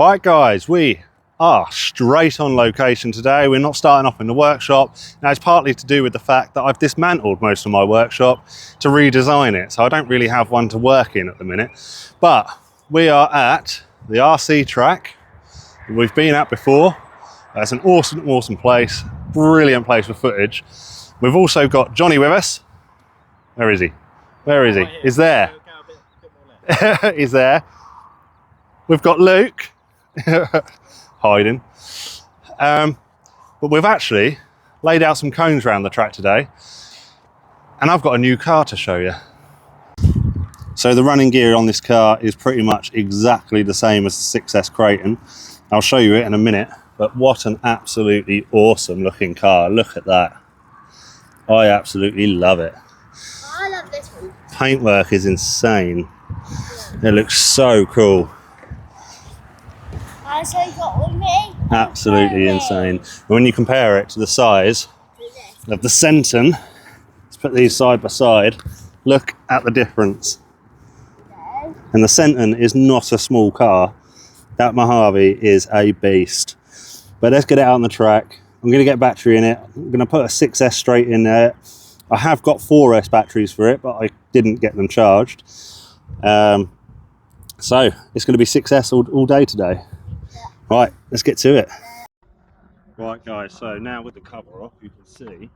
Right guys, we are straight on location today. We're not starting off in the workshop. Now it's partly to do with the fact that I've dismantled most of my workshop to redesign it. So I don't really have one to work in at the minute. But we are at the RC track we've been at before. It's an awesome place. Brilliant place for footage. We've also got Johnny with us. Where is he? Where is he? He's there. He's there. We've got Luke. Hiding. But we've actually laid out some cones around the track today, and I've got a new car to show you. So the running gear on this car is pretty much exactly the same as the 6S Creighton. I'll show you it in a minute, but what an absolutely awesome looking car. Look at that. I absolutely love it. I love this one. Paintwork is insane. It looks so cool. So you got with me? Absolutely insane. When you compare it to the size of the Senton, let's put these side by side, look at the difference. And the Senton is not a small car. That Mojave is a beast. But let's get it out on the track. I'm going to get a battery in it. I'm going to put a 6S straight in there. I have got 4S batteries for it, but I didn't get them charged. So it's going to be 6S all day today. Right, let's get to it. Right guys, so now with the cover off, you can see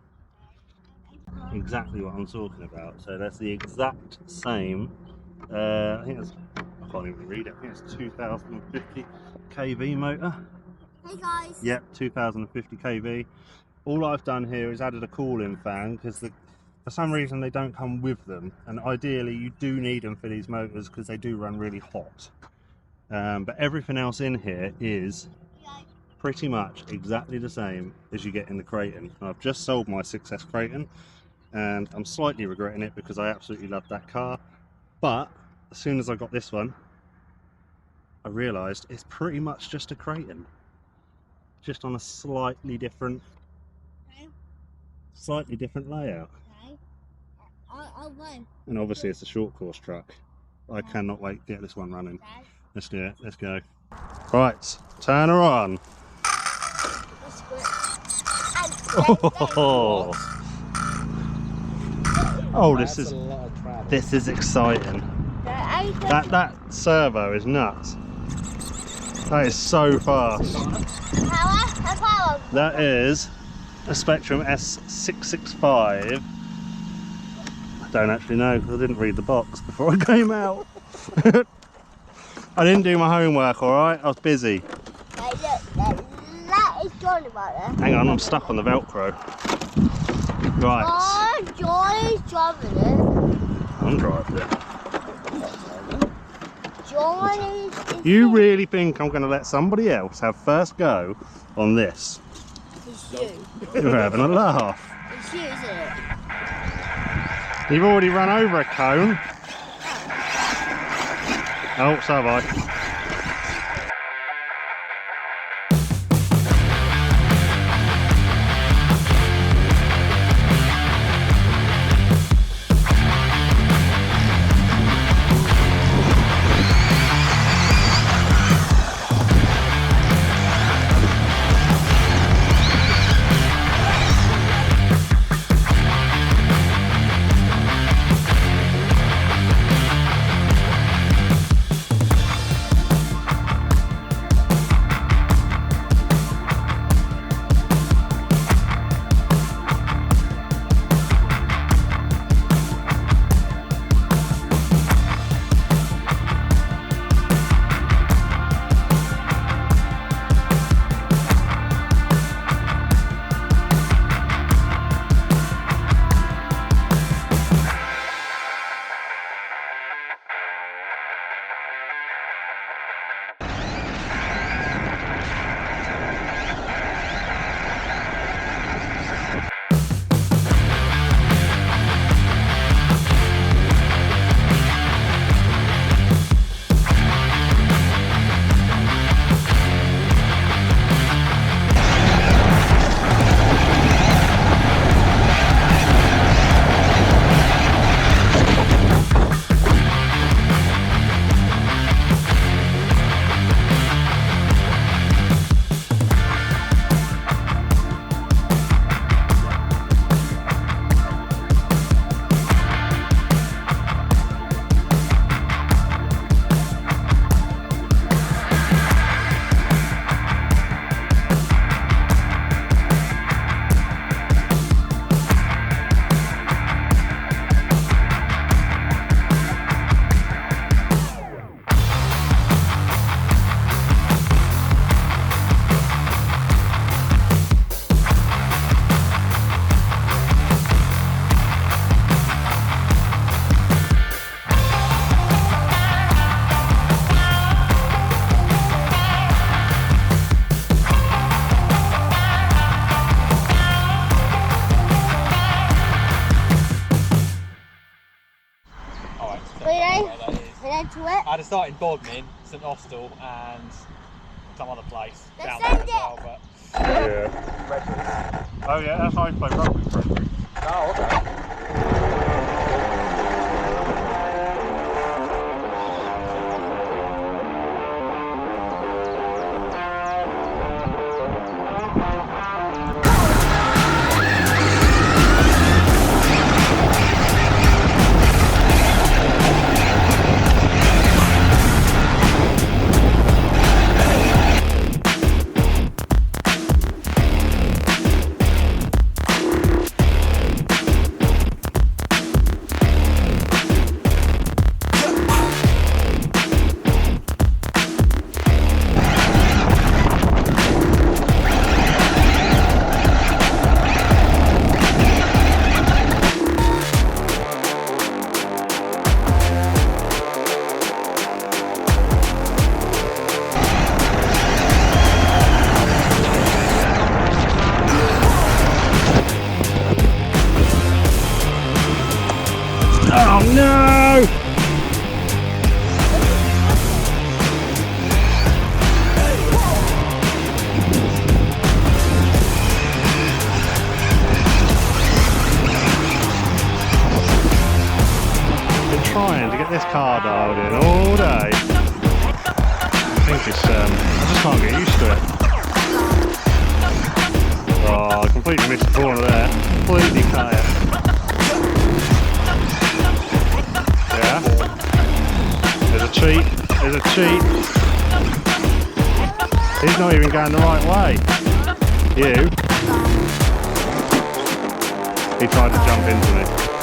exactly what I'm talking about. So that's the exact same, I can't even read it, I think it's 2050 kV motor. Hey guys. Yep, 2050 kV. All I've done here is added a cooling fan because for some reason they don't come with them, and ideally you do need them for these motors because they do run really hot. But everything else in here is pretty much exactly the same as you get in the Creighton. I've just sold my 6S Creighton and I'm slightly regretting it because I absolutely love that car. But as soon as I got this one, I realised it's pretty much just a Creighton, just on a slightly different layout. And obviously it's a short course truck. I cannot wait to get this one running. Let's do it, let's go. Right, turn her on. Oh, this is exciting. That servo is nuts. That is so fast. That is a Spectrum S665. I don't actually know because I didn't read the box before I came out. I didn't do my homework, alright? I was busy. Hey, look, that is Johnny right there. Hang on, I'm stuck on the Velcro. Right. Oh, Johnny's driving it. I'm driving it. Johnny's... You really think I'm going to let somebody else have first go on this? It's you. You're having a laugh. It's you, isn't it? You've already run over a cone. Oh, so have I. start in Bodmin, St Austell, and some other place down Let's there as send well. But Yeah. Oh yeah, that's how I play rugby for. oh, okay. Oh no! Been trying to get this car dialed in all day. I think it's I just can't get used to it. Oh, I completely missed the corner there. Completely cut it. Yeah. There's a cheat. There's a cheat. He's not even going the right way. You. He tried to jump into me.